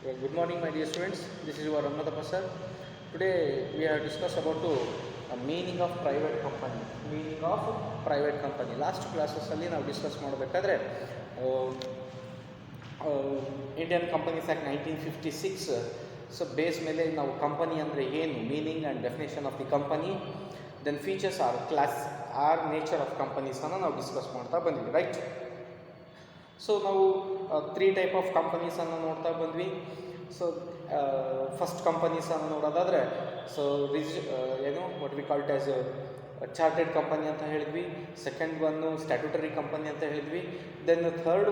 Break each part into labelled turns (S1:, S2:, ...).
S1: Good morning, my dear students. This is your Ramanatappa sir. Today we have discussed about meaning of private company. Meaning of private company. Last classes ಅಲ್ಲಿ ನಾವು discuss ಮಾಡಬೇಕಾದ್ರೆ Indian companies act 1956 so base ಮೇಲೆ ನಾವು company ಅಂದರೆ ಏನು meaning and definition of the company then features or nature of ಕಂಪನೀಸನ್ನು ನಾವು discuss ಮಾಡ್ತಾ ಬಂದ್ವಿ ರೈಟ್. ಸೊ ನಾವು 3 ಟೈಪ್ ಆಫ್ ಕಂಪನೀಸನ್ನು ನೋಡ್ತಾ ಬಂದ್ವಿ. ಸೊ ಫಸ್ಟ್ ಕಂಪನೀಸನ್ನು ನೋಡೋದಾದರೆ so what we called as chartered company ಅಂತ ಹೇಳಿದ್ವಿ. ಸೆಕೆಂಡ್ ಒನ್ನು ಸ್ಟ್ಯಾಟ್ಯೂಟರಿ ಕಂಪನಿ ಅಂತ ಹೇಳಿದ್ವಿ. ದೆನ್ ಥರ್ಡ್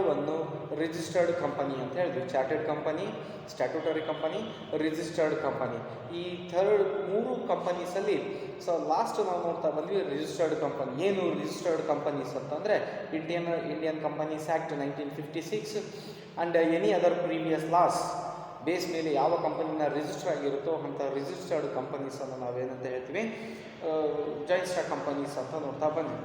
S1: ಒನ್ನು ರಿಜಿಸ್ಟರ್ಡ್ ಕಂಪನಿ ಅಂತ ಹೇಳಿದ್ವಿ. Chartered company, statutory company, registered company. ಈ ಮೂರು ಕಂಪನೀಸಲ್ಲಿ ಸೊ ಲಾಸ್ಟ್ ನಾವು ನೋಡ್ತಾ ಬಂದ್ವಿ ರಿಜಿಸ್ಟರ್ಡ್ ಕಂಪನಿ. ಏನು ರಿಜಿಸ್ಟರ್ಡ್ ಕಂಪನೀಸ್ ಅಂತಂದರೆ Indian companies act 1956 and any other previous laws base ಮೇಲೆ ಯಾವ ಕಂಪನಿನ ರಿಜಿಸ್ಟರ್ ಆಗಿರುತ್ತೋ ಅಂಥ ರಿಜಿಸ್ಟರ್ಡ್ ಕಂಪನೀಸನ್ನು ನಾವೇನಂತ ಹೇಳ್ತೀವಿ ಜಾಯಿಂಟ್ ಸ್ಟಾಕ್ ಕಂಪನೀಸ್ ಅಂತ ನೋಡ್ತಾ ಬಂದ್ವಿ.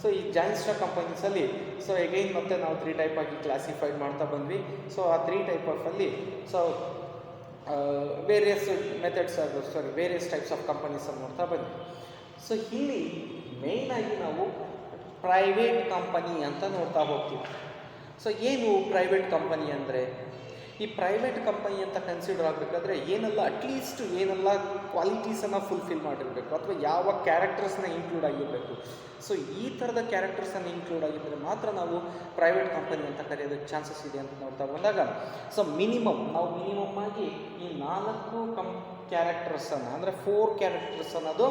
S1: ಸೊ ಈ ಜಾಯಿಂಟ್ ಸ್ಟಾಕ್ ಕಂಪನೀಸಲ್ಲಿ ಸೊ ಎಗೈನ್ ಮತ್ತೆ ನಾವು 3 ಟೈಪ್ ಆಗಿ ಕ್ಲಾಸಿಫೈಡ್ ಮಾಡ್ತಾ ಬಂದ್ವಿ. ಸೊ ಆ 3 ಟೈಪ್ ಆಫಲ್ಲಿ ಸೊ ವೇರಿಯಸ್ ಟೈಪ್ಸ್ ಆಫ್ ಕಂಪನೀಸನ್ನು ನೋಡ್ತಾ ಬಂದ್ವಿ. ಸೊ ಇಲ್ಲಿ ಮೇಯ್ನಾಗಿ ನಾವು ಪ್ರೈವೇಟ್ ಕಂಪನಿ ಅಂತ ನೋಡ್ತಾ ಹೋಗ್ತೀವಿ. ಸೊ ಏನು ಪ್ರೈವೇಟ್ ಕಂಪನಿ ಅಂದರೆ, ಈ ಪ್ರೈವೇಟ್ ಕಂಪನಿ ಅಂತ ಕನ್ಸಿಡರ್ ಆಗಬೇಕಾದ್ರೆ ಅಟ್ಲೀಸ್ಟ್ ಏನೆಲ್ಲ ಕ್ವಾಲಿಟೀಸನ್ನು ಫುಲ್ಫಿಲ್ ಮಾಡಿರಬೇಕು ಅಥವಾ ಯಾವ ಕ್ಯಾರೆಕ್ಟರ್ಸ್ನ ಇನ್ಕ್ಲೂಡ್ ಆಗಿರಬೇಕು. ಸೊ ಈ ಥರದ ಕ್ಯಾರೆಕ್ಟರ್ಸನ್ನು ಇನ್ಕ್ಲೂಡ್ ಆಗಿದ್ದರೆ ಮಾತ್ರ ನಾವು ಪ್ರೈವೇಟ್ ಕಂಪನಿ ಅಂತ ಕರೆಯೋದಕ್ಕೆ ಚಾನ್ಸಸ್ ಇದೆ ಅಂತ ನೋಡ್ತಾ ಬಂದಾಗ ಸೊ ನಾವು ಮಿನಿಮಮ್ ಆಗಿ ಈ 4 ಕ್ಯಾರೆಕ್ಟರ್ಸನ್ನು ಅಂದರೆ 4 ಕ್ಯಾರೆಕ್ಟರ್ಸನ್ನು ಅದು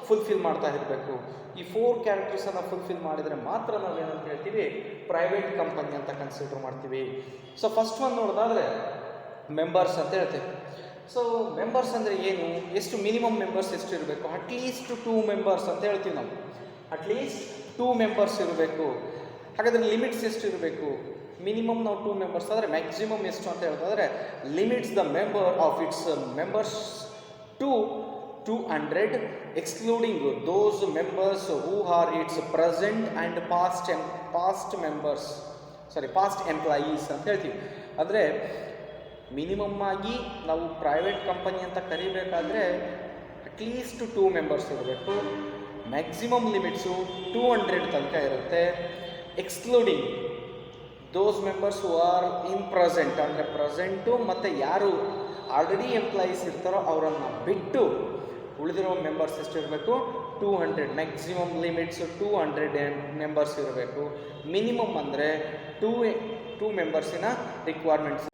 S1: ಫುಲ್ಫಿಲ್ ಮಾಡ್ತಾ ಇರಬೇಕು. ಈ 4 ಕ್ಯಾರೆಕ್ಟರ್ಸನ್ನು ಫುಲ್ಫಿಲ್ ಮಾಡಿದರೆ ಮಾತ್ರ ನಾವೇನಂತ ಹೇಳ್ತೀವಿ ಪ್ರೈವೇಟ್ ಕಂಪನಿ ಅಂತ ಕನ್ಸಿಡರ್ ಮಾಡ್ತೀವಿ. ಸೊ ಫಸ್ಟ್ ಒಂದು ನೋಡೋದಾದರೆ ಮೆಂಬರ್ಸ್ ಅಂತ ಹೇಳ್ತೇವೆ. ಸೊ ಮೆಂಬರ್ಸ್ ಅಂದರೆ ಏನು, ಎಷ್ಟು ಮಿನಿಮಮ್ ಮೆಂಬರ್ಸ್ ಎಷ್ಟು ಇರಬೇಕು, ಅಟ್ಲೀಸ್ಟ್ 2 ಮೆಂಬರ್ಸ್ ಅಂತ ಹೇಳ್ತೀವಿ ನಾವು. ಅಟ್ಲೀಸ್ಟ್ 2 ಮೆಂಬರ್ಸ್ ಇರಬೇಕು. ಹಾಗಾದರೆ ಲಿಮಿಟ್ಸ್ ಎಷ್ಟು ಇರಬೇಕು, ಮಿನಿಮಮ್ ನಾವು 2 ಮೆಂಬರ್ಸ್ ಆದರೆ ಮ್ಯಾಕ್ಸಿಮಮ್ ಎಷ್ಟು ಅಂತ ಹೇಳ್ತಾದ್ರೆ limits the member of its members to 200 excluding those members who are its present and past employees ಅಂತ ಹೇಳ್ತೀವಿ. ಅಂದರೆ ಮಿನಿಮಮ್ ಆಗಿ ನಾವು ಪ್ರೈವೇಟ್ ಕಂಪನಿ ಅಂತ ಕರಿಬೇಕಾದ್ರೆ ಅಟ್ಲೀಸ್ಟ್ 2 ಮೆಂಬರ್ಸ್ ಇರಬೇಕು. ಮ್ಯಾಕ್ಸಿಮಮ್ ಲಿಮಿಟ್ಸು 200 ತನಕ ಇರುತ್ತೆ. Excluding those members who are in present ಅಂದರೆ ಪ್ರೆಸೆಂಟು ಮತ್ತು ಯಾರು ಆಲ್ರೆಡಿ ಎಂಪ್ಲಾಯೀಸ್ ಇರ್ತಾರೋ ಅವರನ್ನು ಬಿಟ್ಟು ಉಳಿದಿರೋ ಮೆಂಬರ್ಸ್ ಎಷ್ಟು ಇರಬೇಕು 200. ಮ್ಯಾಕ್ಸಿಮಮ್ ಲಿಮಿಟ್ಸು 200 ಮೆಂಬರ್ಸ್ ಇರಬೇಕು. ಮಿನಿಮಮ್ ಅಂದರೆ 2 ಮೆಂಬರ್ಸಿನ ರಿಕ್ವೈರ್ಮೆಂಟ್ಸ್.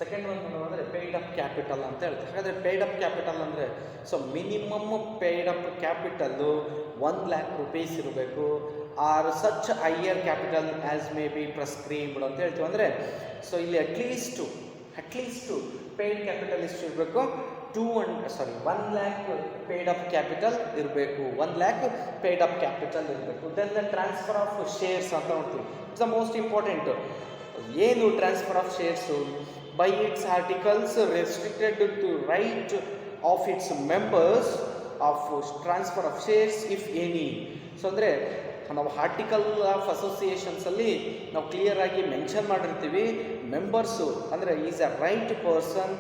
S1: ಸೆಕೆಂಡ್ ಒಂದು ಅಂದರೆ ಪೇಯ್ಡ್ ಅಪ್ ಕ್ಯಾಪಿಟಲ್ ಅಂತ ಹೇಳ್ತಾರೆ. ಹಾಗಾದರೆ ಪೇಯ್ಡ್ ಅಪ್ ಕ್ಯಾಪಿಟಲ್ ಅಂದರೆ so minimum paid up capital 1 lakh rupees ಇರಬೇಕು. Or such higher capital as may be prescribed ಅಂತ ಹೇಳ್ತೀವಿ. ಅಂದರೆ ಸೊ ಇಲ್ಲಿ ಅಟ್ಲೀಸ್ಟು ಪೇಯ್ಡ್ ಕ್ಯಾಪಿಟಲ್ ಎಷ್ಟು ಇರಬೇಕು 1 lakh ಪೇಯ್ಡ್ ಅಪ್ ಕ್ಯಾಪಿಟಲ್ ಇರಬೇಕು. 1 lakh ಪೇಯ್ಡ್ ಅಪ್ ಕ್ಯಾಪಿಟಲ್ ಇರಬೇಕು. Then the transfer of shares ಅಂತ ನೋಡ್ತೀವಿ. It's the most important. ಏನು transfer of shares by its articles restricted to right of its members of transfer of shares if any. So ಅಂದರೆ ನಾವು article of ಅಸೋಸಿಯೇಷನ್ಸಲ್ಲಿ ನಾವು ಕ್ಲಿಯರಾಗಿ mention ಮಾಡಿರ್ತೀವಿ members ಅಂದರೆ is a right person.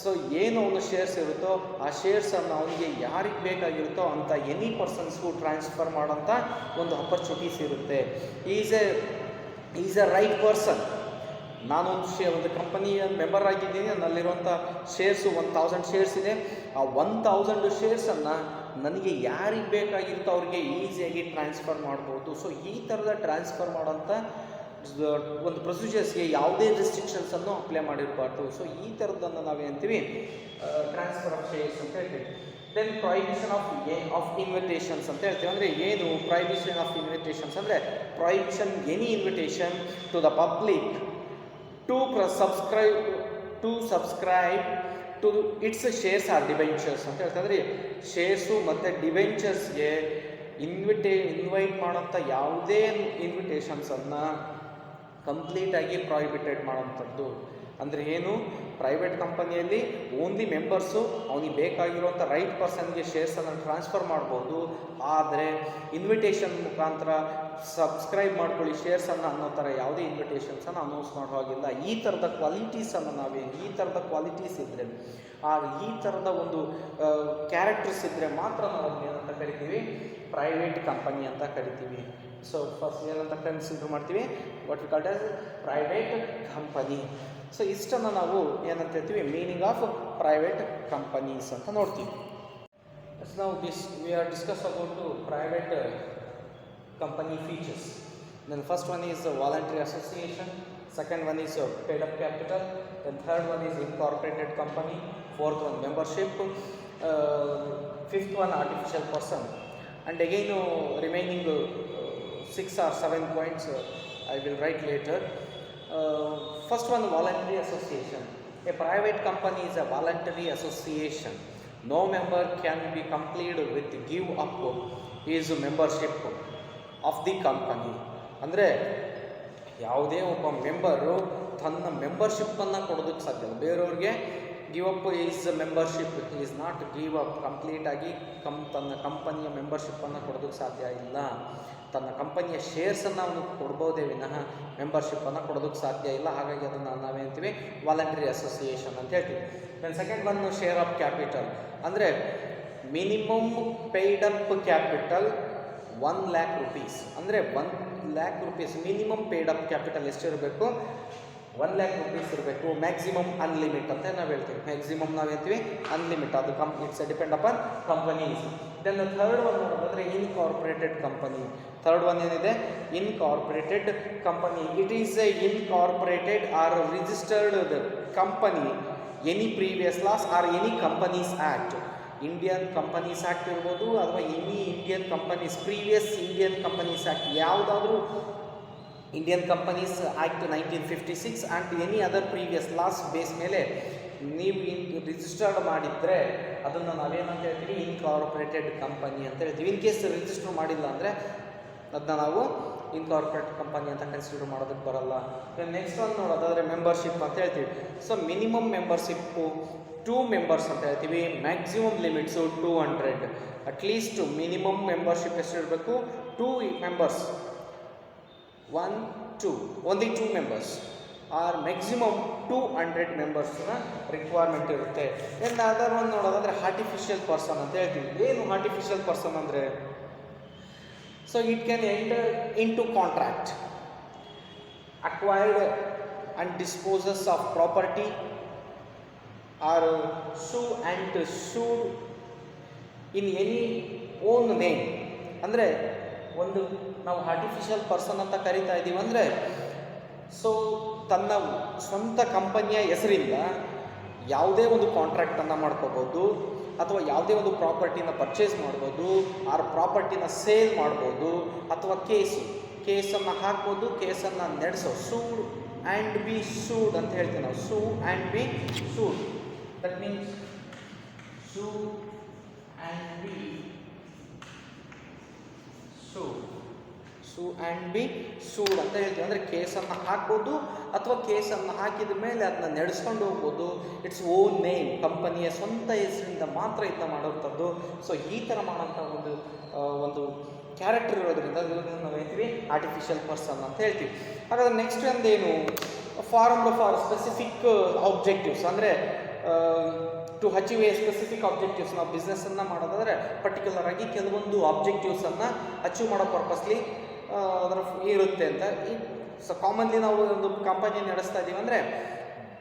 S1: So ಏನು ಅವನು shares ಇರುತ್ತೋ ಆ ಶೇರ್ಸನ್ನು ಅವನಿಗೆ ಯಾರಿಗೆ ಬೇಕಾಗಿರುತ್ತೋ ಅಂಥ ಎನಿ ಪರ್ಸನ್ಸ್ಗೂ ಟ್ರಾನ್ಸ್ಫರ್ ಮಾಡೋಂಥ ಒಂದು ಅಪರ್ಚುನಿಟೀಸ್ ಇರುತ್ತೆ. Is a right person. ಒಂದು ಕಂಪನಿಯ ಮೆಂಬರ್ ಆಗಿದ್ದೀನಿ, ನನ್ನಲ್ಲಿರುವಂಥ ಶೇರ್ಸು 1000 ಶೇರ್ಸ್ ಇದೆ. ಆ 1000 ಶೇರ್ಸನ್ನು ನನಗೆ ಯಾರಿಗೆ ಬೇಕಾಗಿರುತ್ತೋ ಅವ್ರಿಗೆ ಈಸಿಯಾಗಿ ಟ್ರಾನ್ಸ್ಫರ್ ಮಾಡ್ಬೋದು. ಸೊ ಈ ಥರದ ಟ್ರಾನ್ಸ್ಫರ್ ಮಾಡೋಂಥ ಒಂದು ಪ್ರೊಸೀಜರ್ಸ್ಗೆ ಯಾವುದೇ ರಿಸ್ಟ್ರಿಕ್ಷನ್ಸನ್ನು ಅಪ್ಲೈ ಮಾಡಿರಬಾರ್ದು. ಸೊ ಈ ಥರದ್ದನ್ನು ನಾವೇಂತೀವಿ ಟ್ರಾನ್ಸ್ಫರ್ ಆಫ್ ಶೇರ್ಸ್ ಅಂತ ಹೇಳ್ತೀವಿ. ದೆನ್ ಪ್ರೊಹಿಬಿಷನ್ ಆಫ್ ಇನ್ವಿಟೇಷನ್ಸ್ ಅಂತ ಹೇಳ್ತೀವಿ. ಅಂದರೆ ಏನು ಪ್ರೊಹಿಬಿಷನ್ ಆಫ್ ಇನ್ವಿಟೇಷನ್ಸ್ ಅಂದರೆ prohibition any invitation to the public to subscribe to its shares or debentures ಅಂತ ಹೇಳ್ತಾ. ಅಂದರೆ ಶೇರ್ಸು ಮತ್ತು ಡಿವೆಂಚರ್ಸ್ಗೆ ಇನ್ವೈಟ್ ಮಾಡೋಂಥ ಯಾವುದೇ ಇನ್ವಿಟೇಷನ್ಸನ್ನು ಕಂಪ್ಲೀಟಾಗಿ ಪ್ರಾಹಿಬಿಟೆಡ್ ಮಾಡೋಂಥದ್ದು. ಅಂದರೆ ಏನು, ಪ್ರೈವೇಟ್ ಕಂಪನಿಯಲ್ಲಿ ಓನ್ಲಿ ಮೆಂಬರ್ಸು ಅವನಿಗೆ ಬೇಕಾಗಿರುವಂಥ ರೈಟ್ ಪರ್ಸನ್ಗೆ ಶೇರ್ಸನ್ನು ಟ್ರಾನ್ಸ್ಫರ್ ಮಾಡ್ಬೋದು. ಆದರೆ ಇನ್ವಿಟೇಷನ್ ಮುಖಾಂತರ ಸಬ್ಸ್ಕ್ರೈಬ್ ಮಾಡ್ಕೊಳ್ಳಿ ಶೇರ್ಸನ್ನು ಅನ್ನೋ ಥರ ಯಾವುದೇ ಇನ್ವಿಟೇಷನ್ಸನ್ನು ಅನೌನ್ಸ್ ಮಾಡೋ ಹಾಗಿಲ್ಲ. ಈ ಥರದ ಕ್ವಾಲಿಟೀಸನ್ನು ನಾವೇನು ಈ ಥರದ ಕ್ವಾಲಿಟೀಸ್ ಇದ್ದರೆ ಈ ಥರದ ಒಂದು ಕ್ಯಾರೆಕ್ಟರ್ಸ್ ಇದ್ದರೆ ಮಾತ್ರ ನಾವು ಏನಂತ ಕರಿತೀವಿ, ಪ್ರೈವೇಟ್ ಕಂಪನಿ ಅಂತ ಕರಿತೀವಿ. ಸೊ ಫಸ್ಟ್ ಏನಂತ ಕನ್ಸಿಡರ್ ಮಾಡ್ತೀವಿ, what we called as private company. So ಇಷ್ಟನ್ನು ನಾವು ಏನಂತ ಹೇಳ್ತೀವಿ, ಮೀನಿಂಗ್ ಆಫ್ ಪ್ರೈವೇಟ್ ಕಂಪನೀಸ್ ಅಂತ ನೋಡ್ತೀವಿ. ಸೊ ನಾವು we are discuss about private company features. Then first one is voluntary association, second one is paid up capital, then third one is incorporated company, fourth one membership, fifth one artificial person, and again remaining 6 or 7 points I will write later. First one, voluntary association. A private company is a voluntary association. No member can be compelled with give up his membership of the company. ಅಂದರೆ ಯಾವುದೇ ಒಬ್ಬ member ತನ್ನ ಮೆಂಬರ್ಶಿಪ್ಪನ್ನು ಕೊಡೋದಕ್ಕೆ ಸಾಧ್ಯ ಇಲ್ಲ. ಬೇರೆಯವ್ರಿಗೆ give up is membership is not give up, ಕಂಪ್ಲೀಟಾಗಿ ತನ್ನ ಕಂಪನಿಯ ಮೆಂಬರ್ಶಿಪ್ಪನ್ನು ಕೊಡೋದಕ್ಕೆ ಸಾಧ್ಯ ಇಲ್ಲ. ತನ್ನ ಕಂಪನಿಯ ಶೇರ್ಸನ್ನು ಅವನು ಕೊಡ್ಬೋದೇ ವಿನಃ ಮೆಂಬರ್ಶಿಪ್ಪನ್ನು ಕೊಡೋದಕ್ಕೆ ಸಾಧ್ಯ ಇಲ್ಲ. ಹಾಗಾಗಿ ಅದನ್ನು ನಾವೇಂತೀವಿ ವಾಲಂಟರಿ ಅಸೋಸಿಯೇಷನ್ ಅಂತ ಹೇಳ್ತೀವಿ. Then second one share of capital. ಅಂದರೆ minimum paid up capital 1 lakh rupees. ಅಂದರೆ 1 lakh rupees minimum paid up capital ಎಷ್ಟಿರಬೇಕು, 1 lakh rupees ಇರಬೇಕು. ಮ್ಯಾಕ್ಸಿಮಮ್ ಅನ್ಲಿಮಿಟ್ ಅಂತ ನಾವು ಹೇಳ್ತೀವಿ. ಮ್ಯಾಕ್ಸಿಮಮ್ ನಾವು ಹೇಳ್ತೀವಿ ಅನ್ಲಿಮಿಟ್, ಅದು it's depend upon companies. Then third one ನೋಡೋದಾದರೆ ಇನ್ಕಾರ್ಪೊರೇಟೆಡ್ ಕಂಪನಿ. ಥರ್ಡ್ ಒನ್ ಏನಿದೆ, incorporated company. It is a incorporated or registered company any previous laws or any companies act. Indian companies act ಇರ್ಬೋದು ಅಥವಾ any Indian companies previous Indian companies act, ಯಾವುದಾದ್ರೂ Indian companies act 1956 and any other previous laws base ಮೇಲೆ ನೀವು registered ಮಾಡಿದರೆ ಅದನ್ನು ನಾವೇನಂತ ಹೇಳ್ತೀವಿ, incorporated company ಅಂತ ಹೇಳ್ತೀವಿ. ಇನ್ ಕೇಸ್ ರಿಜಿಸ್ಟರ್ ಮಾಡಿಲ್ಲ ಅಂದರೆ ಅದನ್ನ ನಾವು ಇನ್ಕಾರ್ಪೊರೇಟ್ ಕಂಪನಿ ಅಂತ ಕನ್ಸಿಡರ್ ಮಾಡೋದಕ್ಕೆ ಬರಲ್ಲ. ನೆಕ್ಸ್ಟ್ ಒಂದು ನೋಡೋದಾದರೆ ಮೆಂಬರ್ಶಿಪ್ ಅಂತ ಹೇಳ್ತೀವಿ. ಸೊ ಮಿನಿಮಮ್ ಮೆಂಬರ್ಶಿಪ್ಪು 2 members ಅಂತ ಹೇಳ್ತೀವಿ. Maximum limits 200. At least minimum membership ಎಷ್ಟಿರಬೇಕು, 2 members, 1 2 only 2 members or maximum 200 ಮೆಂಬರ್ಸ್ನ ರಿಕ್ವೈರ್ಮೆಂಟ್ ಇರುತ್ತೆ. ದೆನ್ ಅದರ್ ಒಂದು ನೋಡೋದಾದರೆ ಆರ್ಟಿಫಿಷಿಯಲ್ ಪರ್ಸನ್ ಅಂತ ಹೇಳ್ತೀವಿ. ಏನು ಆರ್ಟಿಫಿಷಿಯಲ್ ಪರ್ಸನ್ ಅಂದರೆ, so it can enter into contract, acquired and disposes of property or sue and sued in any own name. ಅಂದರೆ ಒಂದು ನಾವು ಆರ್ಟಿಫಿಷಿಯಲ್ ಪರ್ಸನ್ ಅಂತ ಕರಿತಾ ಇದ್ದೀವಿ ಅಂದರೆ, ಸೊ ತನ್ನ ಸ್ವಂತ ಕಂಪನಿಯ ಹೆಸರಿಂದ ಯಾವುದೇ ಒಂದು ಕಾಂಟ್ರಾಕ್ಟನ್ನು ಮಾಡ್ಕೋಬೋದು, ಅಥವಾ ಯಾವುದೇ ಒಂದು ಪ್ರಾಪರ್ಟಿನ ಪರ್ಚೇಸ್ ಮಾಡ್ಬೋದು, ಆರ್ ಪ್ರಾಪರ್ಟಿನ ಸೇಲ್ ಮಾಡ್ಬೋದು, ಅಥವಾ ಕೇಸನ್ನು ಹಾಕ್ಬೋದು, ಕೇಸನ್ನು ನಡೆಸೋ ಸೂಡ್ ಆ್ಯಂಡ್ ಬಿ ಸೂಡ್ ಅಂತ ಹೇಳ್ತೀವಿ ನಾವು. Sue and be sued, that means sue and be sued, sue and be sued ಅಂತ ಹೇಳ್ತೀವಿ. ಅಂದರೆ ಕೇಸನ್ನು ಹಾಕ್ಬೋದು ಅಥವಾ ಕೇಸನ್ನು ಹಾಕಿದ ಮೇಲೆ ಅದನ್ನ ನಡೆಸ್ಕೊಂಡು ಹೋಗ್ಬೋದು. ಇಟ್ಸ್ ಓನ್ ನೇಮ್, ಕಂಪನಿಯ ಸ್ವಂತ ಹೆಸರಿಂದ ಮಾತ್ರ ಇದನ್ನ ಮಾಡೋಂಥದ್ದು. ಸೊ ಈ ಥರ ಮಾಡೋಂಥ ಒಂದು ಕ್ಯಾರೆಕ್ಟರ್ ಇರೋದ್ರಿಂದ ನಾವು ಹೇಳ್ತೀವಿ ಆರ್ಟಿಫಿಷಿಯಲ್ ಪರ್ಸನ್ ಅಂತ ಹೇಳ್ತೀವಿ. ಹಾಗಾದ್ರೆ ನೆಕ್ಸ್ಟ್ ಒಂದೇನು, ಫಾರ್ಮ್ಡ್ ಫಾರ್ ಸ್ಪೆಸಿಫಿಕ್ ಆಬ್ಜೆಕ್ಟಿವ್ಸ್. ಅಂದರೆ to achieve a specific objectives. ನಾವು ಬಿಸ್ನೆಸ್ಸನ್ನು ಮಾಡೋದಾದರೆ ಪರ್ಟಿಕ್ಯುಲರ್ ಆಗಿ ಕೆಲವೊಂದು ಆಬ್ಜೆಕ್ಟಿವ್ಸನ್ನು ಅಚೀವ್ ಮಾಡೋ ಪರ್ಪಸ್ಲಿ ಅದರ ಇರುತ್ತೆ ಅಂತ. ಸೊ ಕಾಮನ್ಲಿ ನಾವು ಒಂದು ಕಂಪನಿ ನಡೆಸ್ತಾ ಇದ್ದೀವಿ ಅಂದರೆ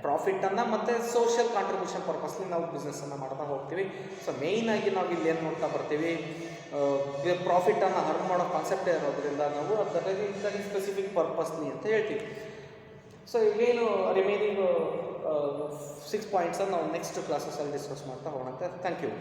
S1: ಪ್ರಾಫಿಟನ್ನು ಮತ್ತು ಸೋಷಿಯಲ್ ಕಾಂಟ್ರಿಬ್ಯೂಷನ್ ಪರ್ಪಸ್ಲಿ ನಾವು ಬಿಸ್ನೆಸ್ಸನ್ನು ಮಾಡ್ತಾ ಹೋಗ್ತೀವಿ. ಸೊ ಮೇಯ್ನಾಗಿ ನಾವು ಇಲ್ಲಿ ಏನು ನೋಡ್ತಾ ಬರ್ತೀವಿ, ಪ್ರಾಫಿಟನ್ನು ಅರ್ನ್ ಮಾಡೋ ಕಾನ್ಸೆಪ್ಟೇ ಇರೋದ್ರಿಂದ ನಾವು ಅದರಲ್ಲಿ ಸ್ಪೆಸಿಫಿಕ್ ಪರ್ಪಸ್ಲಿ ಅಂತ ಹೇಳ್ತೀವಿ. ಸೊ ಈಗೇನು ರಿಮೈನಿಂಗ್ 6 ಪಾಯಿಂಟ್ಸನ್ನು ನಾವು ನೆಕ್ಸ್ಟ್ ಕ್ಲಾಸಸ್ಸಲ್ಲಿ ಡಿಸ್ಕಸ್ ಮಾಡ್ತಾ ಹೋಗೋಣ. Thank you.